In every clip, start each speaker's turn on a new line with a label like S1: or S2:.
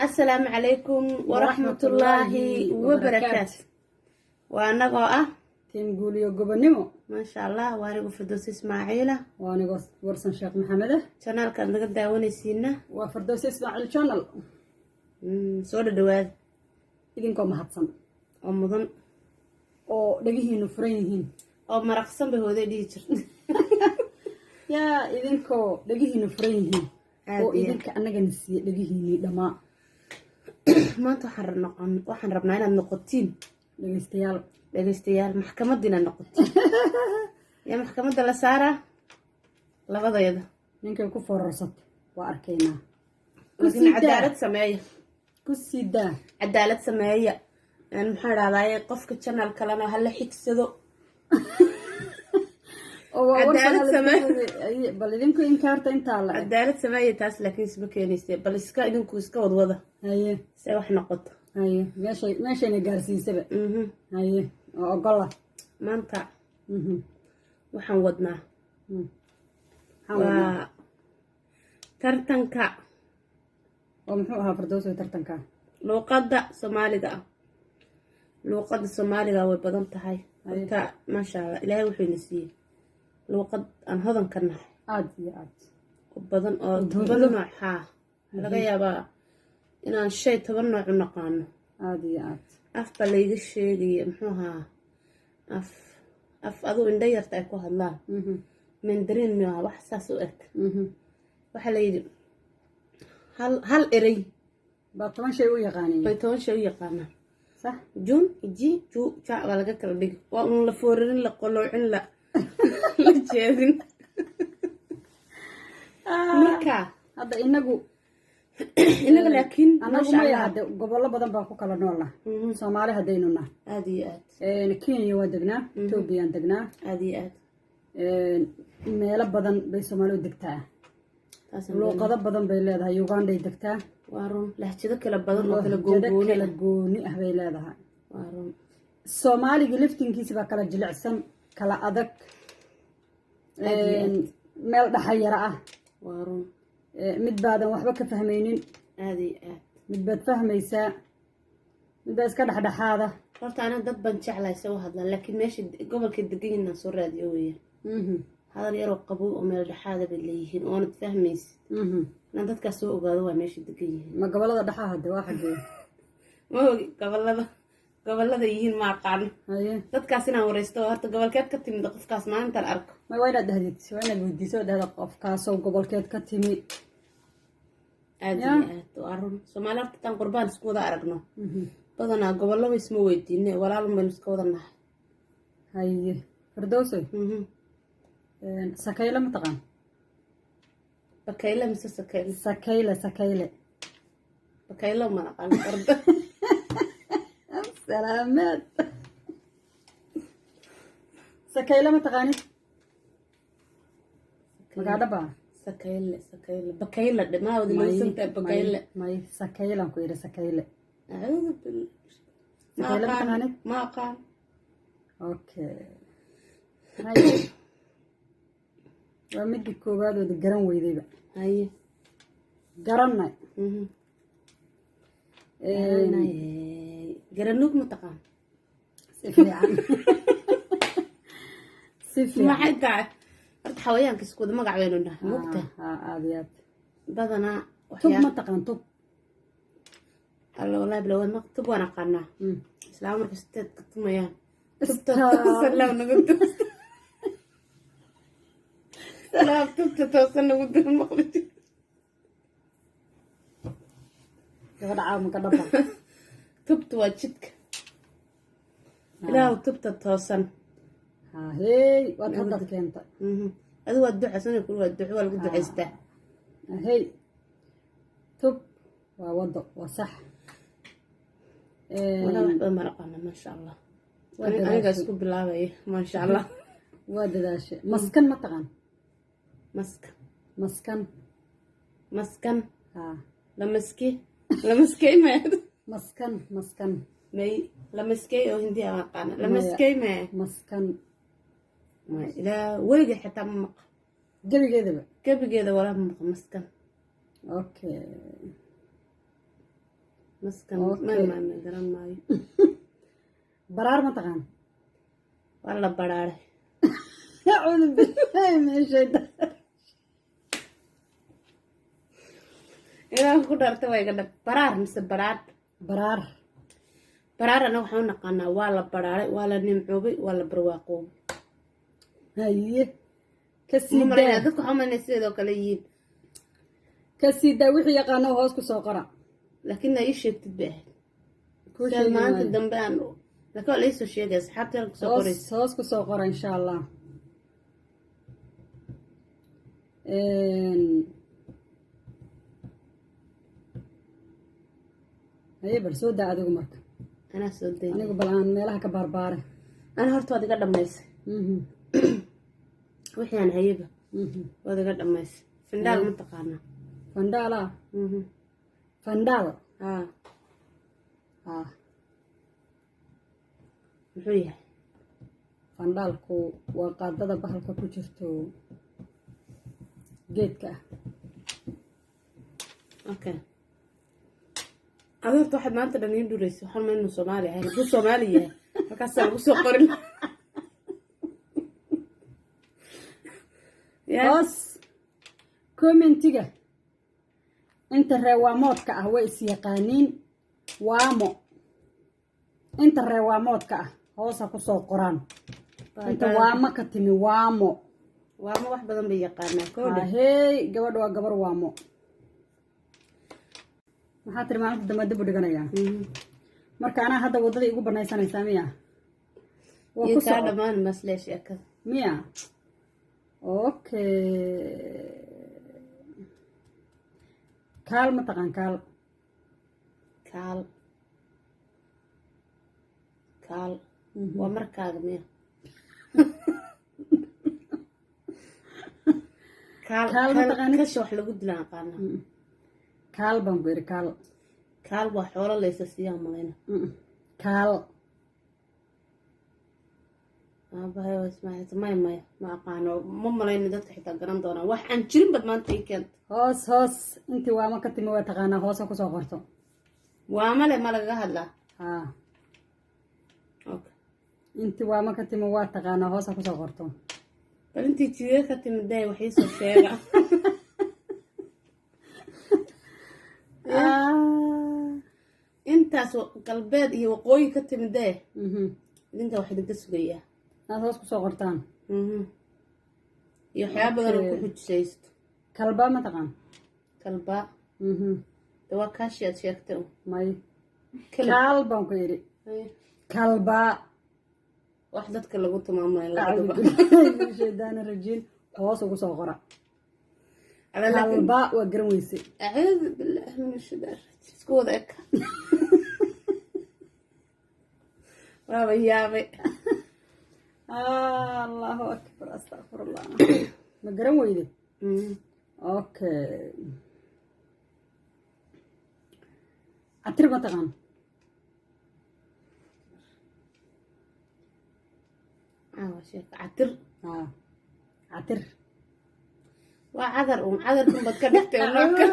S1: السلام عليكم ورحمة الله وبركاته. وأنا قاء
S2: تنقول يا جبنمو
S1: ما شاء الله وأنا فردوس إسماعيلة
S2: وأنا ورسن شيخ محمد
S1: شنال كان قد داوني سينا
S2: وفردوس إسماعيل شانل
S1: سود دواد
S2: إذنكم محطن
S1: أمضن
S2: أو دقيهن وفرينهن
S1: أو مرقصن بهودي ديتر
S2: يا إذنكو دقيهن وفرينهن أو إذنك أنا جنسي دقيهن دماء
S1: ما waxaan rabnaa inaad noqotiin dhageystayaal maxkamadina noqotiin yaa maxkamadda la saaraa labadayada
S2: ninkay ku foorarsat waa arkaynaa cadaalad sameeya maxaa dhahdaa qofka channel kalena hala xigsado bal idinku inkaarta intaa la
S1: cadaalad sameeya taas laakiin isma keenayse bal idinku iska wadwada
S2: haye
S1: se wax noqoto
S2: haye meeshayna gaarsiisaba haye oo ogola
S1: maanta waxaan wadnaa waa tartanka
S2: oo muxuu ahaa Firdaws tartanka
S1: luqadda Soomaaliga way badan tahay marka maasha Allah Ilaahay wuxuu ina siiyay luqad aan hodan ka nahay
S2: aad iyo aad
S1: badan oo badan nooca laga yaabaa inaan 10 nooc u naqaano
S2: aad iyo aad
S1: afka la iga sheegay muxuu ahaa af adu indha yarta ay ku hadlaan mandarin ma wax saas u eg waxa la yiri hal eray
S2: ba 10 shay u yaqaanay
S1: bay 10 shay u yaqaanaa
S2: صح
S1: جون يجي جو جاء ولا قكر دق وأن لفورين لقلوعين لا لجيدين مركا
S2: هذا إنجو
S1: لكن
S2: أنا ما هذا قبل بدن باكو كلا نولا سومالي هدينونا
S1: عاديات
S2: كينيا ودقنا توبيان دقنا
S1: عاديات
S2: ميلا بدن بي سومالي دقتها لو قدب بدن بي ليدها يوغاندا دقتها
S1: وارون لهجده kala badan oo
S2: kala gooni ah bay leedahay
S1: وارون
S2: Soomaaliga liftinkiisa ba kala jilicsan kala adag meel dhaxayara ah
S1: وارون
S2: mid baadan waxba ka fahmaynin mid baad fahmaysaa mid iska dhaxdhaxaada
S1: horta ana dad ban jeclay soo hadla laakiin meesha gobolka deganina soo raadiyo weeyaan hadal yar oo qabow oo meel dhaxaada bay leeyihiin oo aad fahmaysid nan dadka soo ogaado waa meesha degan yihiin
S2: ma gobolada dhaxaa hadda waa xagee
S1: ma ogi gobolada yihiin ma aqaan dadkaas inaan wareysto horta gobolkeed ka timid qofkaas maalintan arko
S2: ma wayna dhahdid wayna weydiiso dhahda qofkaas oo gobolkeed ka timid
S1: aad arun Soomaaliya tan qurbaan isku wada aragno badanaa gobolada isma weydiinay walaal ma isku wada nahay
S2: haye Firdaws سكيلة متقن
S1: بكيلة مس
S2: سكيلة
S1: بكيلة ما نقن أرد
S2: سلامات سكيلة متقن مقعدة بقى
S1: سكيلة بكيلة ما هو دي مسنت بكيلة
S2: ماي سكيلة كويرة سكيلة
S1: أعوذ بالله
S2: سكيلة متقن
S1: ما قال
S2: أوكي هاي ومدي كوباد ود garan weydayba
S1: haye
S2: garanay
S1: garanug ma taqaan
S2: sifiican
S1: ma xita horta xawayaanka isku wada magac weyn u dhahay mugta
S2: aadiyad
S1: badana
S2: tub ma taqaan tub
S1: alla wallahi bilawad maktub wana qana islaam marka sideed ka tumayaan salaam nagu لا توصلنا قدام المغرب
S2: كذا عام كذا
S1: تبت واجدك لا تبت توصل
S2: هاي وتحضرت كنت
S1: هذا هو الدعاء سنة يقول الدعاء ولا الدعاء يسته
S2: هاي تب ووضع وصح
S1: ولا واحد مرقنا ما شاء الله أنا قاعد أسكب بالله ما شاء الله
S2: وده داش مسكن ما تغن مسكن
S1: لمسكي ما
S2: مسكن
S1: مي لمسكي أو هندي أقانا لمسكي ما
S2: مسكن
S1: لا ولدي حتى مق
S2: قبل كذا
S1: ولا مق مسكن
S2: اوكي
S1: maskan ma garan maayo.
S2: baraar ma taqaan
S1: waa la baraaray
S2: acuudu billahi min shaytaan
S1: inaan ku dharta way gadha baraar mise baraad
S2: baraar
S1: baraarana waxaan u naqaanaa waa la baraaray waa la nimcoobay waa la barwaaqoobay
S2: haye kasii
S1: mamalaya dadku waxaa umaynay sideedoo kale yihiin
S2: kasii daa wixii yaqaano hoos ku soo qora
S1: laakiin aa ii sheegtid bay ahayd maanta dambe aan laakiin waa laisoo sheegay asxaabta halka kusoo qoraysa
S2: hoos ku soo qora insha allah haye bal soo daa adigu marka
S1: anaa soo day
S2: anigu bal aan meelaha ka baarbaare
S1: ana horta waad iga dhamaysay wixii aan hayaba waad iga dhamaysay fandhaal ma taqaanaa
S2: fandhaala fandhaal
S1: haa muxuu yahay
S2: fandhaalku waa qaadada bahalka ku jirto geedka ah
S1: okay adoorta waxaad maanta dhan ii dhuraysa waxaan ma inuu soomaali ahay hadduu soomaali yahay halkaasaa lagu soo qorin
S2: hoos commentiga inta reewaamoodka ah way is yaqaaniin waamo inta reewaamoodka ah hoosa ku soo qoraan inta waamo ka timi waamo
S1: waamo wax badan bay yaqaanaa koodha
S2: hey gabadha waa gabar waamo maxaa tiri maalinta dambe dib u dhiganayaa marka anaa hadda waddadii igu banaysanaysaa miya
S1: iyo kaa dhammaan maslee sheekada
S2: miya okay kaal ma taqaan kaal
S1: waa markaaga miya kaal ma taqaan kasha wax lagu dilaan aqaana
S2: kaal baan ku yidhi
S1: kaal waa xoolo laysa siyaa malayna
S2: kaal
S1: maya ma aqaano ma malayna dadka xitaa garan doonaa wax aan jirin bad maanta ii keenta
S2: hoos intii waama ka timi waa taqaanaa hoosa kusoo qorto
S1: waamale ma lagaga hadlaa
S2: intii waama ka timi waa taqaanaa hoosa kusoo qorto
S1: bal intii jiiga ka timid day wax iisoo sheega intaas galbeed iyo waqooyi ka timidee idinka wax idinka sugayaa
S2: aad hoos kusoo qortaan
S1: iyo waxyaaba badan oo ku xujisaysto
S2: kalbaa ma taqaan
S1: kalbaa de waa kaashi aad sheegtay
S2: may kaal baan ku yidhi kalbaa
S1: wax dadka lagu tilmaamayo
S2: shaydaana rajiin hoos ugu soo qora kalbaa waa garan weyse
S1: acuudu billahi min ashaytaan rajiim isku wada eka waaba yaabay
S2: allahu akbar astaqfirullah ma garan weyde okay catir ma taqaan
S1: catir
S2: catir
S1: waa cadar cadarkan baad ka dhigtay noolka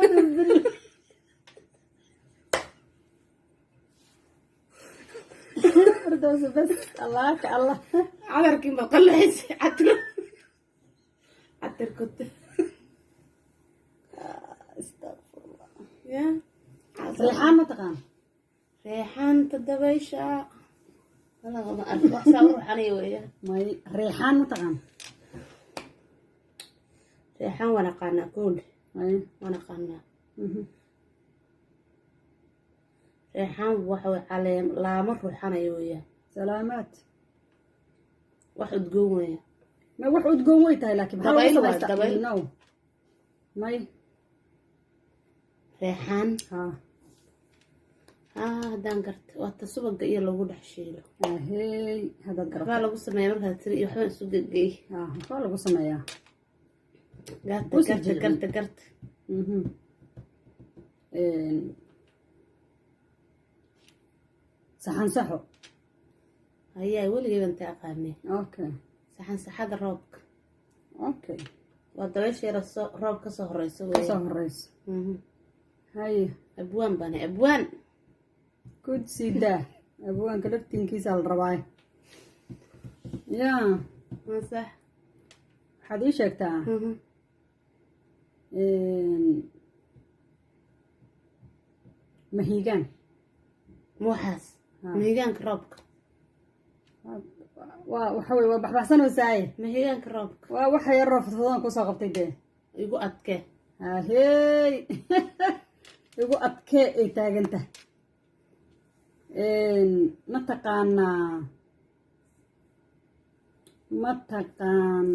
S2: bas allah ka allah
S1: cadarkin baad qalahaysay catir kute
S2: astaqfirullah
S1: ya
S2: reexaan ma taqaan
S1: reexaanta dabaysha waxsaa ruuxanaya weeyaan
S2: may reexaan ma taqaan
S1: reexaan waan aqaanaa koodhe waan aqaanaa reexaan waxa way caleem laamo ruuxanaya weeyaan
S2: salaamaad
S1: wax udgoon weeya
S2: may wax udgoon way tahay laakiin
S1: dabayl waa dabayl
S2: may
S1: reexaan haddaan garta waata subaga iyo lagu dhex shiilo
S2: ahey haddaad
S1: waxbaa lagu sameeya markaa tiri iyo waxbaa isu gegey
S2: waxbaa lagu sameeyaa
S1: garta
S2: saxan saxo
S1: hayaa weligay baan ta aqaanay
S2: okay
S1: saxan saxada roobka
S2: okay
S1: waa dabaysha yara roob kasoo horeyso
S2: kasoo horeyso haye
S1: abwaan baan abwaan
S2: كود سيدا أبوان كلفتين كيس على الرباية يا
S1: صح.
S2: حديشك تا مهيجان
S1: موحاس مهيجان كرابك
S2: وحوي وبحسن وساي
S1: مهيجان كرابك
S2: وحي يرفض فضان كوسا قبتي ده
S1: يقول أتكي
S2: هاي يقول أتكي إيه تاجنته mataqaan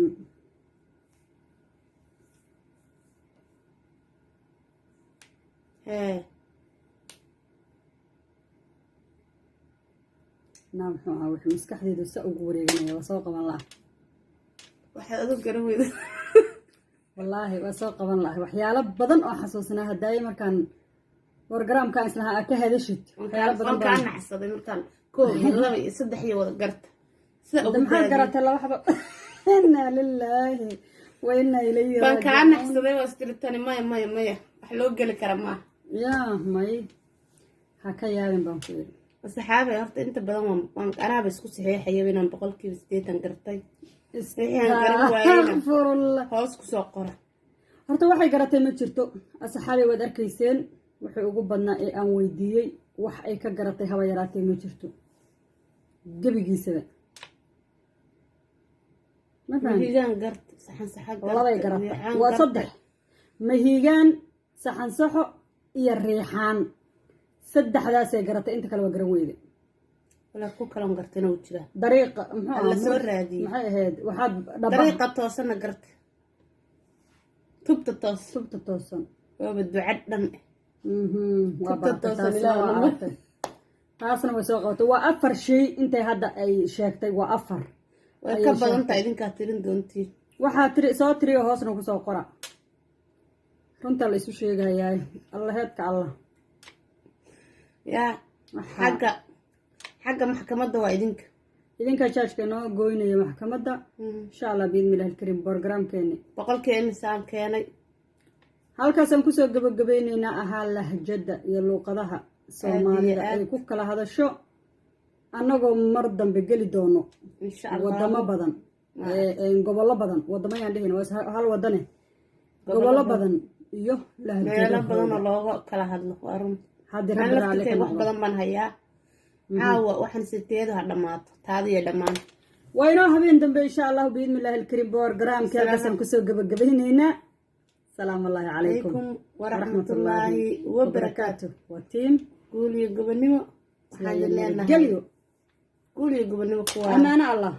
S2: naa muxuu ahaa wuxuu maskaxdeedu sa ugu wareeganaya waa soo qaban laha
S1: waxaad adu garan weyda
S2: wallaahi waa soo qaban lahay waxyaalo badan oo xasuusanaa hadaaye markaan borogramkaan islahaa ka hadashid waxyaalo badan
S1: kaa naxsaday markaan 1 iyo 2 iyo 3 iyo wada garta sida ugu
S2: maxaa garatay laba xabo inna lillahi wa inna ilayhi
S1: baan kaa naxsaday waa istirtani maya wax loo geli kara ma
S2: yaa may ha ka yaabin baan ku yiri
S1: saxaabe horta inta badan waan qaraab isku saxeexay inaan 80% gartay hoos ku soo qora
S2: horta waxay garatay ma jirto asxaabe wad arkayseen waxay ugu badnaa ee aan weydiiyey wax ay ka garatay haba yaraatay ma jirto gabigiisaba
S1: mahigaan gart saxan saxan
S2: labay garatay waa 3 mahigaan saxan saxo iyo riixaan 3daasay garatay inta kale waa garan weyde
S1: wala ku kala gartayna u jira
S2: dariiqa muxuu
S1: la soo raadiyay
S2: maxay ahayd waxaad
S1: dariiqa toosana gartay tubta
S2: toosan
S1: waa ducad dhan
S2: waa baratay taasna way soo qabatay waa 4 shay intay hadda ay sheegtay waa 4
S1: way ka badan tahay idinka tirin doontiin
S2: waxaa soo tiriyo hoosna ku soo qora runta la isu sheegayaa allaheedka allah
S1: yaa xagga maxkamadda waa idinka
S2: jaajka noo gooynaya maxkamadda insha allah biidmillahi alkariim borogramkeeni
S1: 100 saan keenay
S2: halkaasaan kusoo gabagabeyneynaa ahaa lahjada iyo luuqadaha soomaalida ay ku kala hadasho annagoo mar dambe geli doono wadamo badan gobollo badan wadamo yaan dhihin waa hal wadane gobollo badan iyo
S1: lahjado badan oo looga kala hadlo waa run wax badan baan hayaa caawa waxaan siteedu ha dhamaato taadiyo dhammaan
S2: waa inoo habeen dambe insha allahu biidmillahi alkariim borogramka halkaasaan kusoo gabagabeyneynaa السلام الله عليكم
S1: ورحمة الله وبركاته
S2: وتيم
S1: قولي قبنيمو
S2: قولي
S1: قولي قبنيمو
S2: أمانة الله